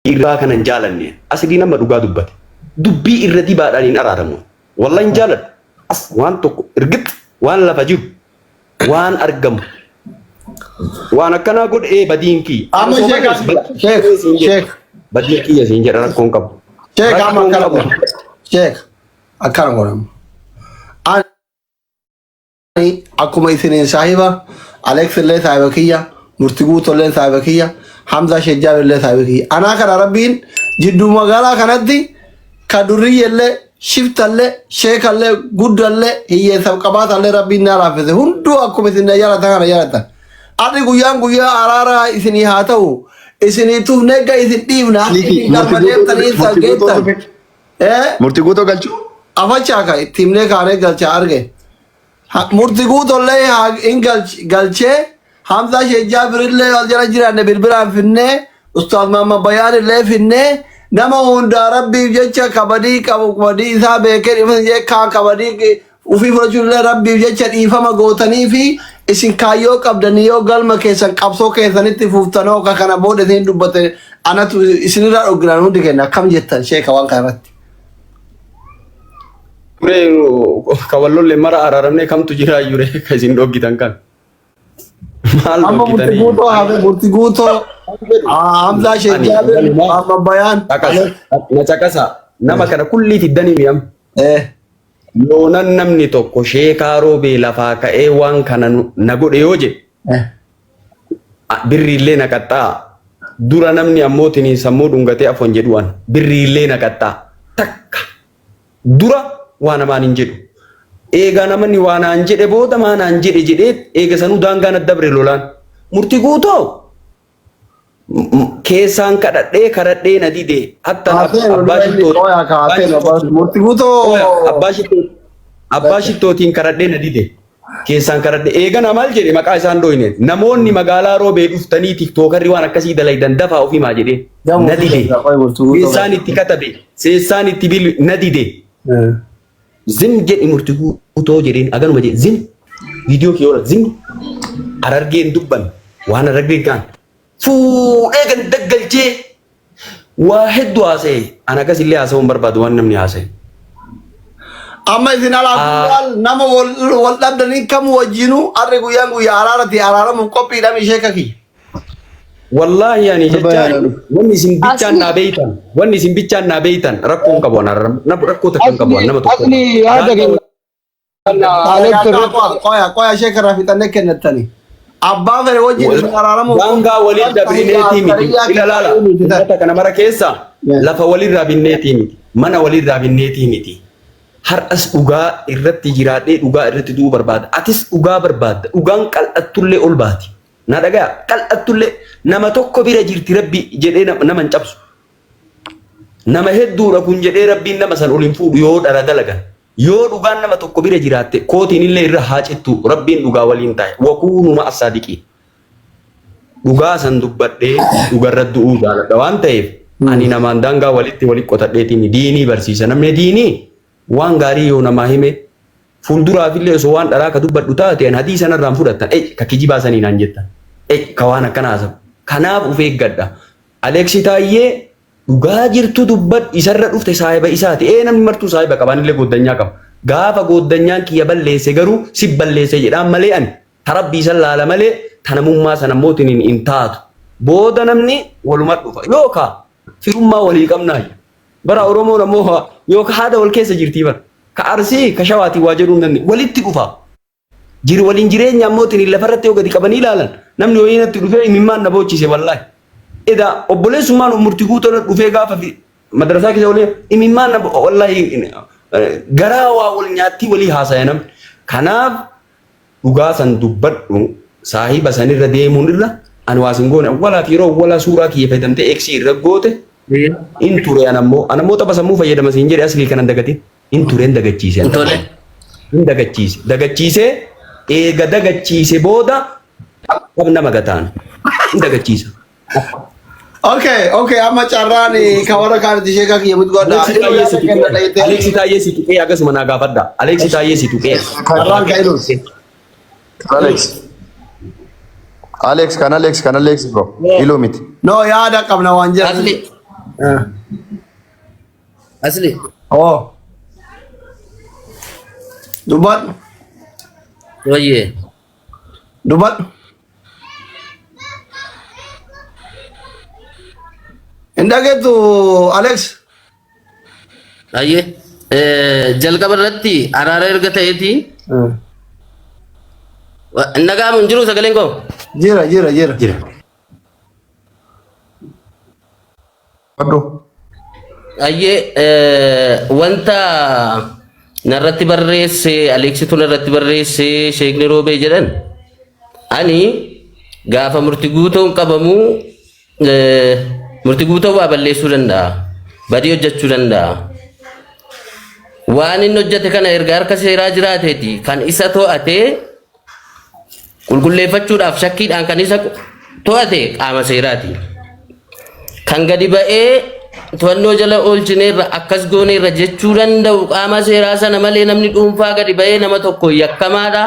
irraa kanan jaalanne asli nama dhugaa dubbate dubbii irra dibaadhaan hin araaramu wallahi hin jaaladhu as waan tokko irgit waan lafa jiru waan argamu waan akkana godhee badiinki amma sheek badiinki yasin jedha rakkoon qabu sheek amma akkana godhamu sheek akkana godhamu ani akkuma isiniin saahiba Alex illee saahiba kiyya Murtii Guutoo illee saahiba kiyya Hamza Shejjaab illee saahiba kiyya anaa kana rabbiin jidduu magaalaa kanatti ka durrii illee shiftallee sheekallee guddallee hiyyeessa qabaatallee rabbiin na laaffise hunduu akkuma isin jaalatan kana jaalatan ati guyyaan guyyaa araaraa isinii haa ta'u isiniituuf negga isin dhiifna galmadeemtanii saggeettan Murtii Guutoo galchuu afachaa ka ittiimnee kaanee galchaa arge Murtii Guutollee hin galchee Hamza Shejjaab illee wal jala jiraanne bilbilaan finnee Ustaaz Mahammad Bayaan illee finnee nama hundaa rabbiif jecha kabadii qabu kabadii isaa beekee dhiifama jecha kabadii ufii fudhachuun illee rabbiif jecha dhiifama gootanii fi isin kaayyoo qabdanii yoo galma keessan qabsoo keessanitti fuuftanoo ka kana booda isin dubbate anatu isinirraa dhogginaan hundi kenna akkam jettan sheeka waan kanarratti. Kawallolle mara araaramne kamtu jira yure ka isin dhoggitan kan. Maal Murtii Guutoo hafe Murtii Guutoo Hamza Shejjaab Mahammad Bayaan na caqasa nama kana kulli fiddanii miyam yoonan namni tokko sheekaa roobee lafaa ka'ee waan kana na godhe yoo jedhe birriillee na qaxxaa dura namni ammootiin sammuu dhungatee afon jedhuwan birriillee na qaxxaa takka dura waan namaan hin jedhu eega namni waan aan jedhe booda maan aan jedhe jedhee eega sanuu daangaan addabre lolaan Murtii Guutoo keessaan kadhadhee na dide hatta abbaa shittootiin kadhadhee na dide keessaan kadhadhee eegana maal jedhe maqaa isaan dhoyne namoonni magaalaa roobee dhuftanii tiktookarri waan akkasii dalaydan dafaa ofiimaa jedhee na dide keessaan itti katabe seessaan itti bil na dide zim jedhi Murtii Guutoo jedheen aganuma jedhe zim viidiyoo kiyoola zim arargeen dubban waan arargeen kaan fuudhee kan daggalchee waa hedduu haasa'e ana akkas illee haasa'uun barbaadu waan namni haasa'e. Amma isin alaabaa nama wal dhabdanii kam wajjinu harri guyyaan guyyaa araaramuuf qophiidhaan ishee kaki. Wallaahi yaani jechaan wanni isin bichaan naa beeytan rakkoo hin qabu rakkoo takka hin qabu nama tokko. Qoya ishee karaa fixannee kennattanii. Abbaa fere wajjin isin araaramuuf. Daangaa waliin dabinneetii miti. Ilaala ummata kana mara keessa lafa walirraa binneetii miti. Mana walirraa binneetii miti. Har'as dhugaa irratti jiraadhee dhugaa irratti du'uu barbaada. Atis dhugaa barbaadda. Dhugaan qal'attullee ol baati. Na dhagaa qal'attullee nama tokko bira jirti rabbi jedhee nama hin cabsu. Nama hedduudha kun jedhee rabbiin nama san ol hin fuudhu yoo dhara dalagan. Yoo dhugaan nama tokko bira jiraatte kootiin illee irra haacittu rabbiin dhugaa waliin taa'e wakuunuma asaadiqii dhugaa san dubbadhee dhugarra du'uu jaaladha waan ta'eef ani namaan daangaa walitti qotadheetiin diinii barsiisa namni diinii waan gaarii yoo namaa hime fuulduraaf illee osoo waan dharaa ka dubbadhu taate hadii sanarraan fudhattan ka kijibaa sanii naan jettan ka waan akkana haasawu kanaaf uf eeggadha Aleeksi Taayyee dhugaa jirtu dubbad isarra dhufte saahiba isaati namni martuu saahiba qabaanillee gooddanyaa qaba gaafa gooddanyaan kiyya balleesse garuu si balleesse jedhaan malee ani tarabbii san laala malee tanamummaa sana mootiin hin taatu booda namni waluma dhufa yookaa firummaa walii qabnaa bara Oromoon ammoo yookaa haada wal keessa jirtii bara ka Arsii ka Shawaatii waa jedhuun namni walitti dhufa waliin jireenya ammootiin lafarratti yoo gadi qabanii ilaalan namni wayiinatti dhufee imimmaan na boochise wallaahi. Ida obboleessummaan Murtii Guutoo dhufee gaafa madrasaa keessa waliin imimmaan wallaahi garaa waa wal nyaattii walii haasa'e namni. Kanaaf dhugaa san dubbadhu saahiba sanirra deemuun irra ani waa sin goone walaa fi yeroo walaa suuraa kiyya fayyadamtee eeksii irra goote in ture anammoo tapha sammuu fayyadama siin jedhe asli kanan dagatin in tureen dagachiise. In dagachiise eega dagachiise booda nama gataan in dagachiisa. Okay, amma carraan kawara kaanti sheeka kiyya mut godha. Aleeksi Taayyee si tuqee akkasuma naa gaafadha. Aleeksi Taayyee si tuqee. Carraan kaa'inu. Alex kan Alex bro. Ilo miti. No yaada qabna waan jedhan. Asli. Oh. Dubat. Wayye. Dubat. Indah gitu Alex. Ayye. Jalqaba irratti araara erga ta'eeti. Nagaa mun jiru sagaleen koo. Jira. Jira. Waduh. Ayye wanta narratti barreesse Aleeksitu narratti barreesse Sheekni Roobee jedhan ani gaafa murtii guutuun qabamu murtii guutuu waa balleessuu danda'a. Badii hojjechuu danda'a. Waan inni hojjete kana erga harka seeraa jiraateeti kan isa to'atee qulqulleeffachuudhaaf shakkiidhaan kan isa to'ate qaama seeraati. Kan gadi ba'ee to'annoo jala oolchineerra akkas gooneerra jechuu danda'u qaama seeraa sana malee namni dhuunfaa gadi ba'ee nama tokko yakkamaadha.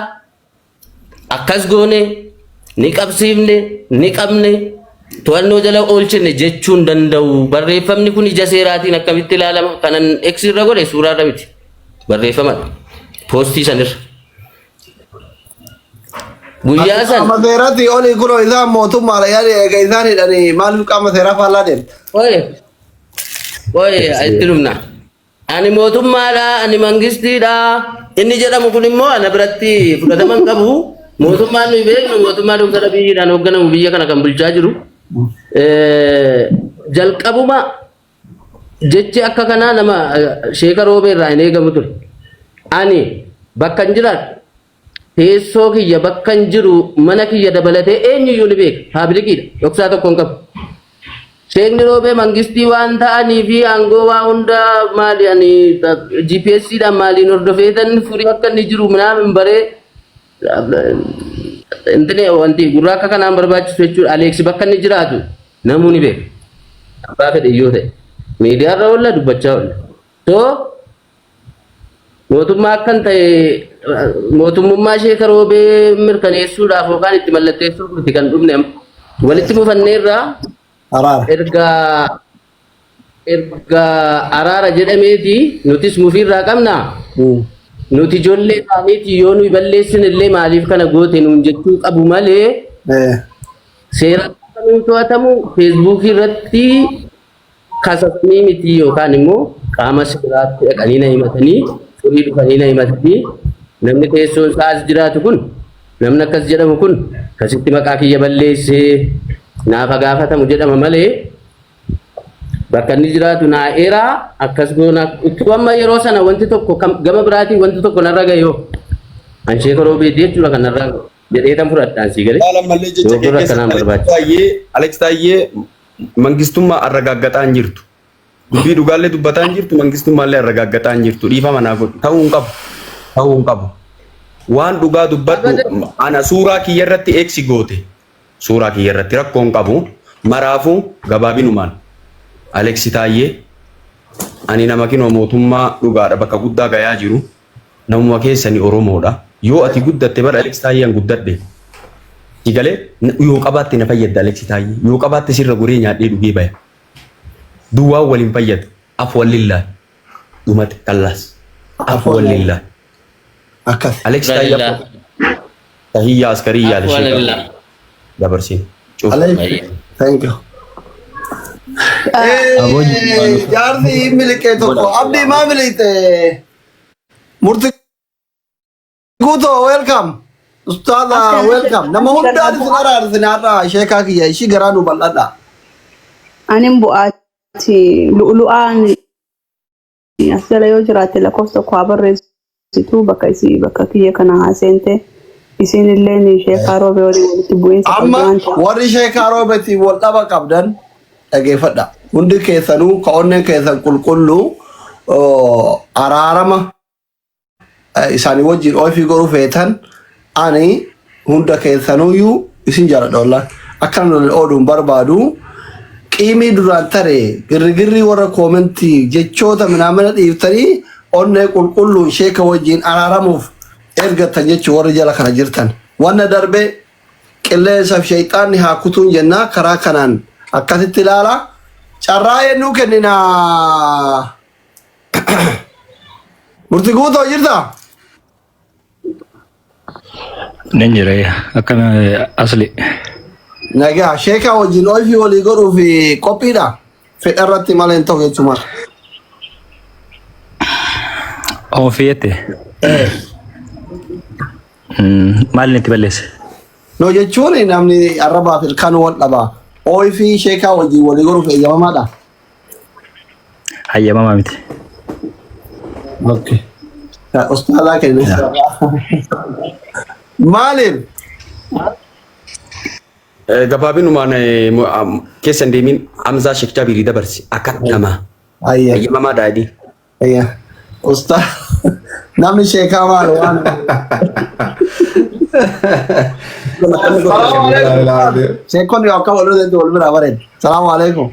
Akkas goone ni qabsiifne ni qabne to'annoo jala oolchine jechuun danda'u. Barreeffamni kun ija seeraatiin akkamitti ilaalama? Kanan eegsirra godhe suuraarra miti. Barreeffamadha. Poostii sanirra. Guyyaa san. Qaama seeraatti oli kunoo isaan mootummaadha yaani eega isaan hidhanii maaliif qaama seeraa faallaa deemte? Oye, itti dhumna. Ani mootummaadha, ani mangistiidha. Inni jedhamu kun immoo ana biratti fudhatama hin qabu. Mootummaan nuyi beeknu mootummaa Dr. Abiyyiidhaan hoogganamu biyya kana kan bulchaa jiru. Jalqabuma jechi akka kanaa nama Sheeka Roobee irraa hin eegamu ture. Ani bakka hin jiraadhu. Teessoo kiyya bakka hin jiru mana kiyya dabalatee eenyuyyuu ni beeka. Paablikiidha. Dhoksaa tokko hin qabu. Sheekni Roobee mangistii waan ta'anii fi aangoo waa hunda maali ani GPS'dhaan maaliin hordofeetan furii akka inni jiru minaamin baree intine wanti gurraa akka kanaan barbaachisu jechuudha. Aleeksi bakka inni jiraatu namuu ni beeka. Abbaa fedhe yoo ta'e miidiyaarra oolla dubbachaa oolla. So mootummaa akkan ta'e mootummaa Sheeka Roobee mirkaneessuudhaaf yookaan itti mallatteessuuf nuti kan dhufne walitti mufanneerraa erga araara jedhameeti nutis mufiirraa qabna. Nuti ijoollee isaaniiti yoo nuyi balleessin illee maaliif kana goote nuun jechuu qabu malee seera nuun to'atamu feesbuukii irratti kasasanii miti yookaan immoo qaama seeraatti dhaqanii na himatanii furii dhufanii na himatanii namni teessoon isaas jiraatu kun namni akkas jedhamu kun kasitti maqaa kiyya balleessee naafa gaafatamu jedhama malee bakka inni jiraatu naa eeraa akkas goona itti amma yeroo sana wanti tokko gama biraatiin wanti tokko narra ga'eeyoo an Sheeka Roobee jechuudha kan narra jedhee tan fudhadhaan sii galee mallee jecha keessatti Alex Taayyee mangistummaa arragaaggataa hin jirtu dubbii dhugaallee dubbataa hin jirtu mangistummaallee arragaaggataa hin jirtu dhiifama naa godhu ta'uu hin qabu waan dhugaa dubbadhu ana suuraa kiyya irratti eeksi goote suuraa kiyya irratti rakkoo hin qabu maraafuu gabaabinumaan Alex Taayyee ani nama kinoo mootummaa dhugaadha bakka guddaa gayaa jiru namuma keessani Oromoodha yoo ati guddatte bara Alex Taayyeen guddadhe digalee yoo qabaatte na fayyadda Alex Taayyee yoo qabaatte sirra goree nyaadhee dhugee baya duwwaa waliin fayyadu af wallillaa dhumate tallaas af wallillaa akkas Alex Taayyee tahiyyaa askariyyaa lishee dabarsin thank you jaarsi milikee tokko abdii maa milite murti guuto welcome ustaadha welcome nama hundaan isin araarsin har'a sheekaa kiyya ishii garaa nu bal'adha anin bu'aati lu'lu'aan as jala yoo jiraate lakkoofsa tokko haa barreessitu bakka kiyya kana haaseente isin illee ni Sheeka Roobee waliin walitti bu'iinsa amma warri Sheeka Roobeetiin wal dhaba qabdan dhageeffadha hundi keessanuu ka'onneen keessan qulqulluu araarama isaanii wajjin ofii godhuu feetan ani hunda keessanuyyuu isin jaaladha akkana oduun barbaadu qiimii duraan tare girrigirrii warra koomentii jechoota minaamina dhiiftanii onnee qulqulluun sheeka wajjin araaramuuf ergatan jechuu warri jala kana jirtan wanna darbe qilleensaaf shayxaanni haa kutuun jennaa karaa kanaan akkasitti ilaala carraa ennuu kennina. Murtii guutoo jirta? Nin jira akkana asli. Nagaa sheekaa wajjin ofii walii godhuuf qophiidha. Fedha irratti malee hin ta'u jechuudha. Ofiyyette. Maal itti balleesse? No jechuun namni arrabaaf ilkaan wal dhabaa. Ofii sheekaa wajjin walii godhuuf eeyyamamaadha. Hayyamamaa miti. Okay. Ustaadhaa kenna. Maaliif? Gabaabinumaan keessa hin deemin Hamzaa Sheek Jaabirii dabarsi akka namaa. Ayya. Eeyyamamaa daadii. Ayya. Ustaad namni sheekaa maal waan. Sheekonni akka wal bira bareedu. Salaamu alaikum.